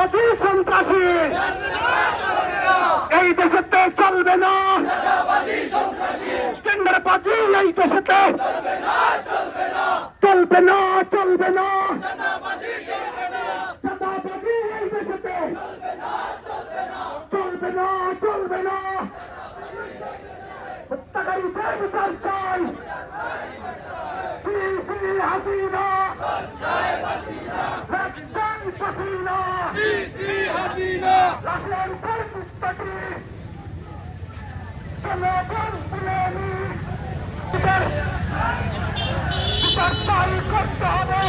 চাঁদাবাজি সন্ত্রাসী এই দেশেতে চলবে না, টেন্ডারবাজি এই দেশেতে চলবে না, চলবে না, চাঁদাবাজি এই দেশেতে চলবে না, চলবে না। হত্যাকারীদের বিচার চাই, হাসিনা লাশের উপর পুস্তকে জনগণ তুলেনি বিচার চাই করতে হবে।